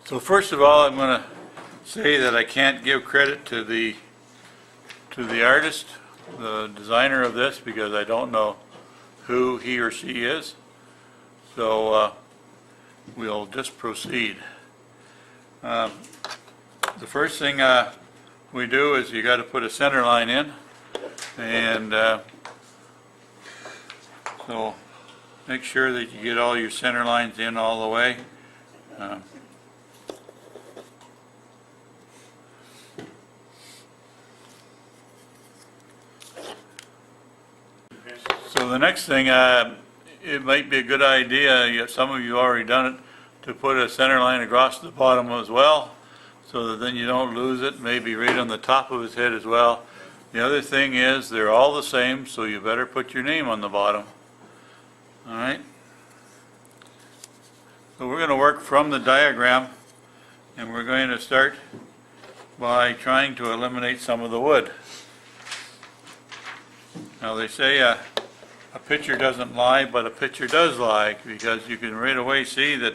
So first of all, I'm going to say that I can't give credit to the artist, the designer of this, because I don't know who he or she is. So we'll just proceed. The first thing we do is you got to put a center line in, and so make sure that you get all your center lines in all the way. So the next thing, it might be a good idea, some of you already done it, to put a center line across the bottom as well, so that then you don't lose it, maybe right on the top of his head as well. The other thing is, they're all the same, so you better put your name on the bottom. Alright? So we're going to work from the diagram, and we're going to start by trying to eliminate some of the wood. Now they say a picture doesn't lie, but a picture does lie, because you can right away see that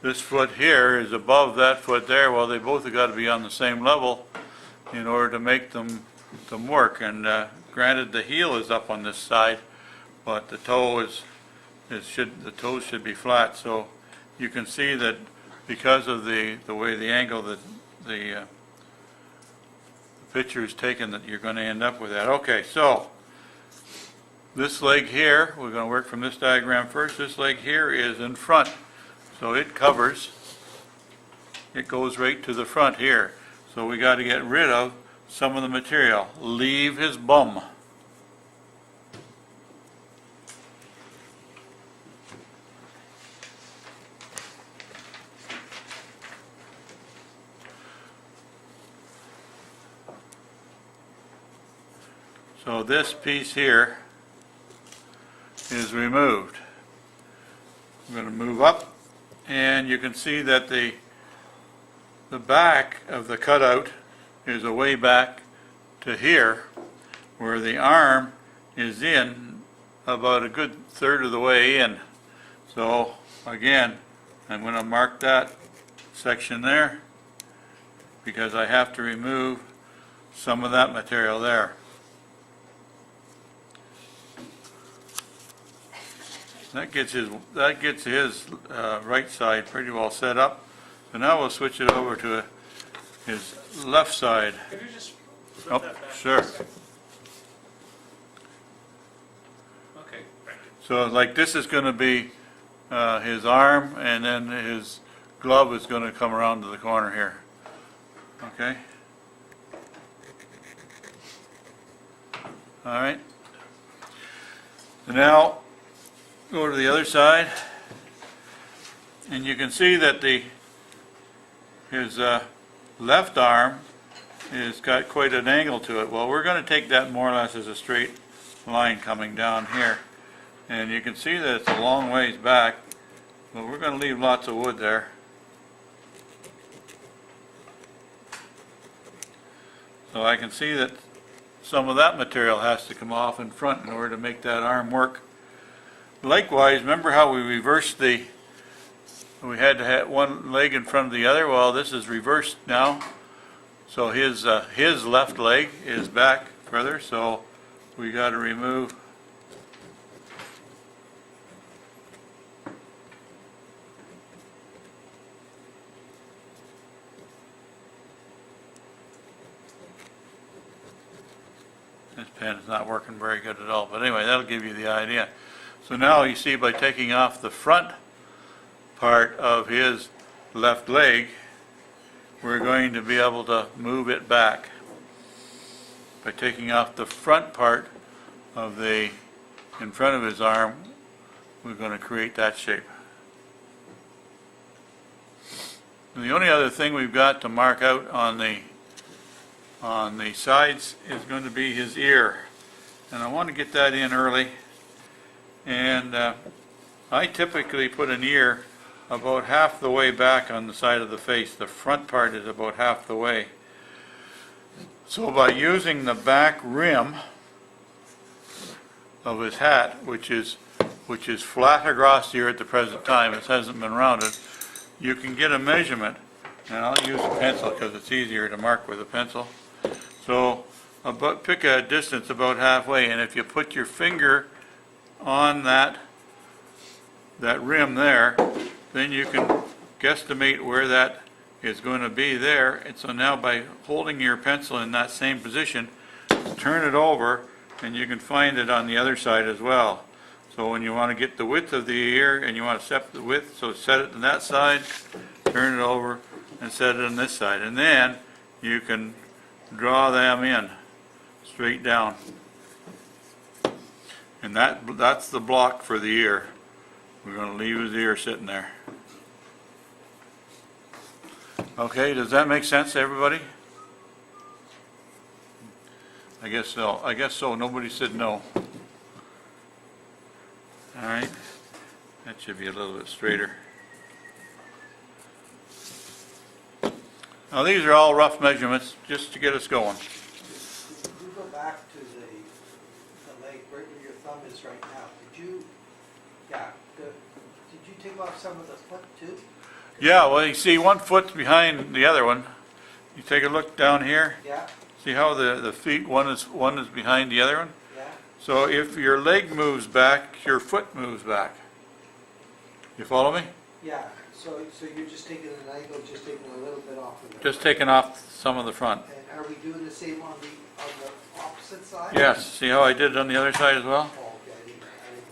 this foot here is above that foot there. Well, they both have got to be on the same level in order to make them work. And granted, the heel is up on this side, but the toe the toes should be flat. So you can see that because of the way the angle that the picture is taken, that you're going to end up with that. Okay, so this leg here, we're going to work from this diagram first. This leg here is in front, so it covers, it goes right to the front here. So we got to get rid of some of the material. Leave his bum. So this piece here is removed. I'm going to move up, and you can see that the back of the cutout is a way back to here, where the arm is in about a good third of the way in. So again, I'm going to mark that section there, because I have to remove some of that material there. That gets his right side pretty well set up. So now we'll switch it over to his left side. Could you just flip that back? Sure. Okay, thank you. So like this is going to be his arm, and then his glove is going to come around to the corner here. Okay. All right. So now go to the other side, and you can see that his left arm has got quite an angle to it. Well, we're going to take that more or less as a straight line coming down here, and you can see that it's a long ways back, but we're going to leave lots of wood there. So I can see that some of that material has to come off in front in order to make that arm work. Likewise, remember how we reversed we had to have one leg in front of the other? Well, this is reversed now. So his left leg is back further, so we got to remove this pen is not working very good at all, but anyway, that'll give you the idea. So now you see, by taking off the front part of his left leg, we're going to be able to move it back. By taking off the front part of in front of his arm, we're going to create that shape. And the only other thing we've got to mark out on the sides is going to be his ear. And I want to get that in early. And I typically put an ear about half the way back on the side of the face. The front part is about half the way. So by using the back rim of his hat, which is flat across here at the present time, it hasn't been rounded, you can get a measurement And I'll use a pencil because it's easier to mark with a pencil. So pick a distance about halfway, and if you put your finger on that rim there, then you can guesstimate where that is going to be there. And so now by holding your pencil in that same position, turn it over and you can find it on the other side as well. So when you want to get the width of the ear and you want to set the width, so set it on that side, turn it over and set it on this side. And then you can draw them in straight down. And that's the block for the ear. We're going to leave his ear sitting there. Okay, does that make sense to everybody? I guess so. I guess so. Nobody said no. All right. That should be a little bit straighter. Now these are all rough measurements just to get us going. If you go back to the leg right where your thumb is right now, did you take off some of the foot too? Yeah, well, you see one foot's behind the other one. You take a look down here. Yeah, See how the feet, one is behind the other one? yeah. So if your leg moves back, your foot moves back. You follow me? Yeah, so you're just taking an angle, just taking a little bit off of it. Just taking off some of the front. And are we doing the same on the opposite side? Yes, see how I did it on the other side as well? Oh, okay, I didn't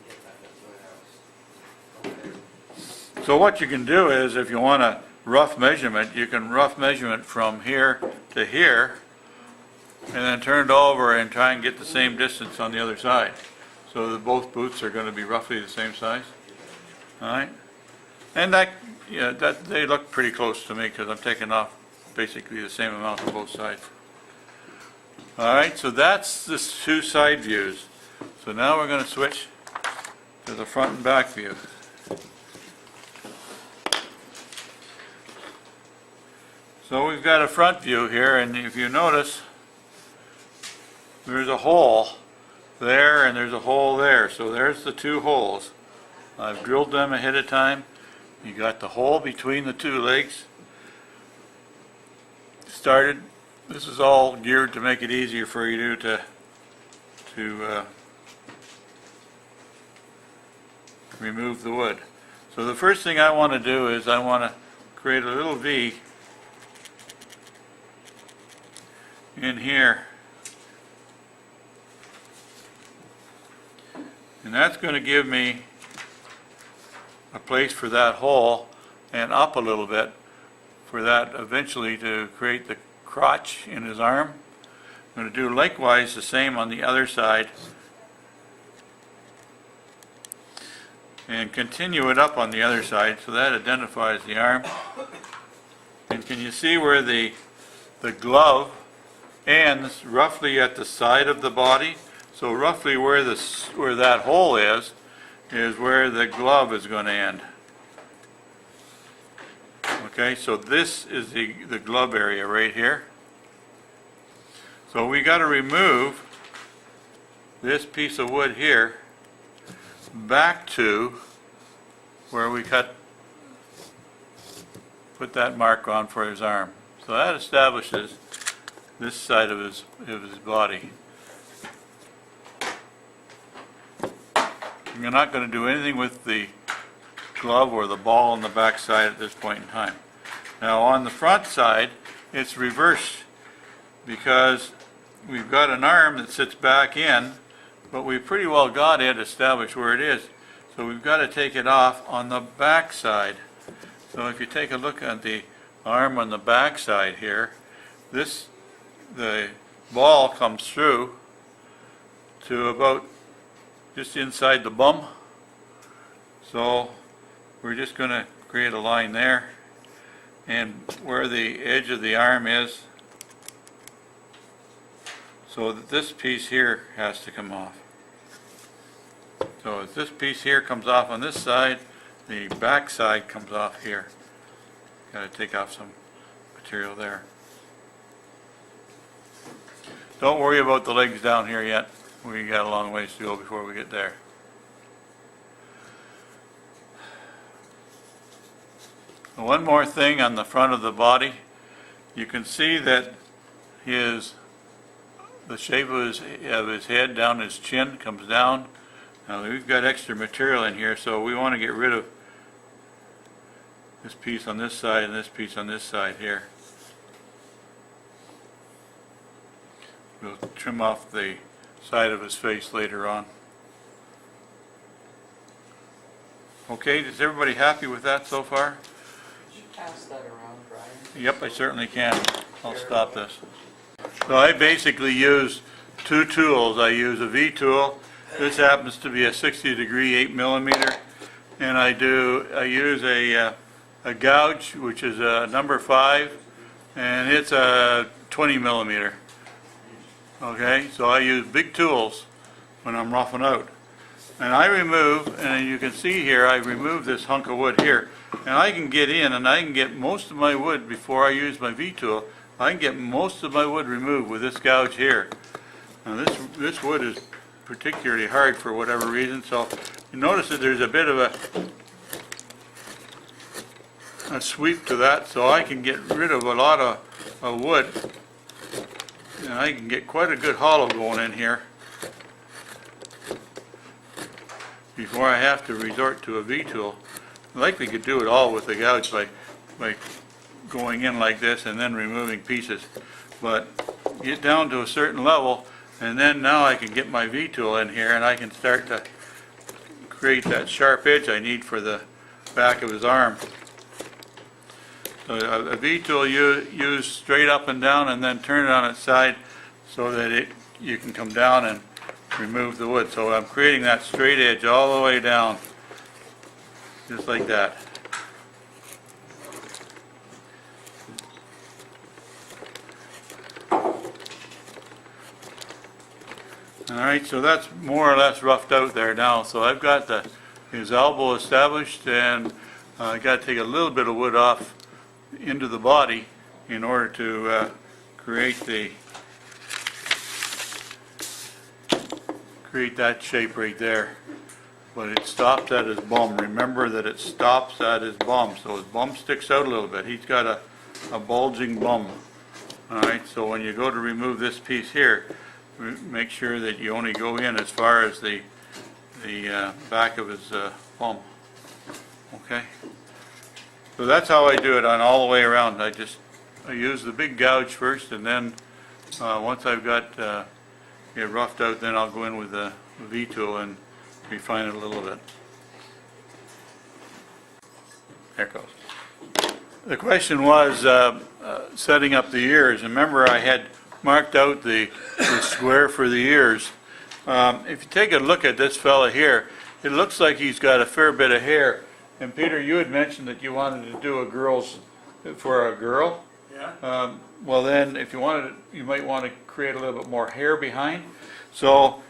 get that, that's what I was. Okay. So what you can do is, if you want a rough measurement, you can rough measurement from here to here, and then turn it over and try and get the same distance on the other side. So that both boots are going to be roughly the same size. All right? And that they look pretty close to me because I'm taking off basically the same amount on both sides. All right, so that's the two side views. So now we're going to switch to the front and back view. So we've got a front view here, and if you notice, there's a hole there and there's a hole there. So there's the two holes. I've drilled them ahead of time. You got the hole between the two legs started. This is all geared to make it easier for you to remove the wood. So the first thing I want to do is I want to create a little V in here. And that's going to give me a place for that hole and up a little bit for that eventually to create the crotch in his arm. I'm going to do likewise the same on the other side and continue it up on the other side so that identifies the arm. And can you see where the glove ends roughly at the side of the body? So roughly where that hole is where the glove is going to end. Okay, so this is the glove area right here. So we got to remove this piece of wood here back to where we put that mark on for his arm. So that establishes this side of his body. You're not going to do anything with the glove or the ball on the back side at this point in time. Now on the front side, it's reversed because we've got an arm that sits back in, but we've pretty well got it established where it is. So we've got to take it off on the back side. So if you take a look at the arm on the back side here, the ball comes through to about just inside the bum. So we're just going to create a line there, and where the edge of the arm is, so that this piece here has to come off. So if this piece here comes off on this side, the back side comes off here. Got to take off some material there. Don't worry about the legs down here yet. We got a long ways to go before we get there. One more thing on the front of the body. You can see that the shape of his head down his chin comes down. Now we've got extra material in here, so we want to get rid of this piece on this side and this piece on this side here. We'll trim off the side of his face later on. Okay, is everybody happy with that so far? Could you pass that around, Brian? Yep, I certainly can. I'll stop this. So I basically use two tools. I use a V tool. This happens to be a 60-degree 8mm, and I use a gouge, which is a number 5, and it's a 20mm. Okay, so I use big tools when I'm roughing out. And I remove, and you can see here, I remove this hunk of wood here. And I can get in and I can get most of my wood before I use my V-tool. I can get most of my wood removed with this gouge here. Now this wood is particularly hard for whatever reason, so you notice that there's a bit of a sweep to that, so I can get rid of a lot of wood. And I can get quite a good hollow going in here before I have to resort to a V-tool. Like we could do it all with the gouge by going in like this and then removing pieces. But get down to a certain level, and then now I can get my V-tool in here and I can start to create that sharp edge I need for the back of his arm. So a V-tool used straight up and down and then turn it on its side so that you can come down and remove the wood. So I'm creating that straight edge all the way down, just like that. Alright, so that's more or less roughed out there now. So I've got his elbow established, and I got to take a little bit of wood off into the body in order to create that shape right there. But it stops at his bum. Remember that it stops at his bum, so his bum sticks out a little bit. He's got a bulging bum. Alright, so when you go to remove this piece here, make sure that you only go in as far as the back of his bum. Okay? So that's how I do it on all the way around. I use the big gouge first, and then once I've got it roughed out, then I'll go in with the V-tool and refine it a little bit. There it goes. The question was setting up the ears. Remember, I had marked out the square for the ears. If you take a look at this fella here, it looks like he's got a fair bit of hair. And Peter, you had mentioned that you wanted to do for a girl. Yeah. Well then, if you wanted, you might want to create a little bit more hair behind. So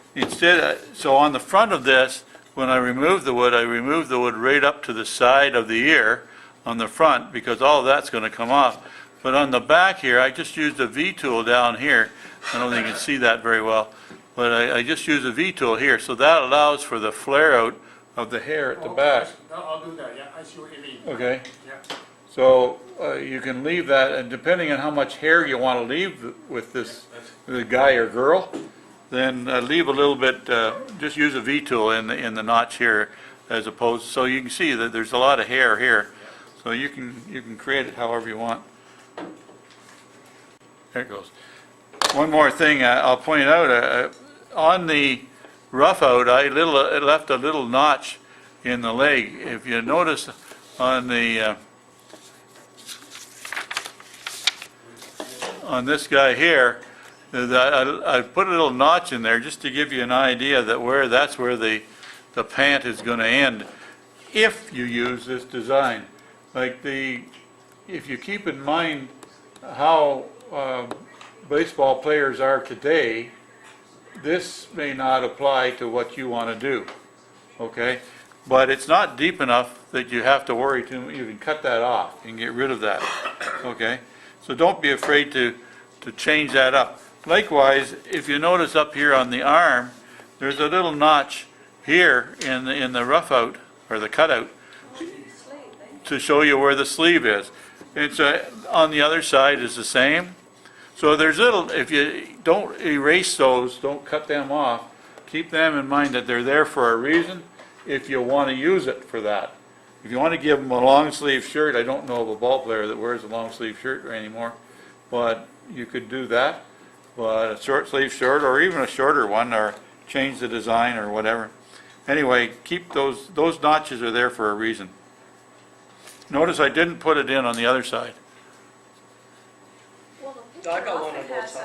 so on the front of this, when I remove the wood right up to the side of the ear on the front, because all of that's going to come off. But on the back here, I just used a V-tool down here. I don't think you can see that very well, but I just used a V-tool here, so that allows for the flare out of the hair at the back. I'll do that, yeah, I see what you mean. Okay. Yeah. So you can leave that, and depending on how much hair you want to leave with the guy or girl, then leave a little bit. Just use a V-tool in the notch here, as opposed. So you can see that there's a lot of hair here, so you can create it however you want. There it goes. One more thing I'll point out on the rough out, I left a little notch in the leg. If you notice on the on this guy here, I put a little notch in there just to give you an idea that that's where the pant is going to end if you use this design. Like if you keep in mind how baseball players are today, this may not apply to what you want to do. Okay? But it's not deep enough that you have to worry too much. You can cut that off. You can get rid of that. Okay? So don't be afraid to change that up. Likewise, if you notice up here on the arm, there's a little notch here in the rough out, or the cutout. to show you where the sleeve is. It's on the other side is the same. So there's little, if you don't erase those, don't cut them off, keep them in mind that they're there for a reason if you want to use it for that. If you want to give them a long sleeve shirt, I don't know of a ball player that wears a long sleeve shirt anymore, but you could do that. But a short sleeve shirt or even a shorter one, or change the design or whatever. Anyway, keep those notches are there for a reason. Notice I didn't put it in on the other side. Well, the I picture got one often on both has sides.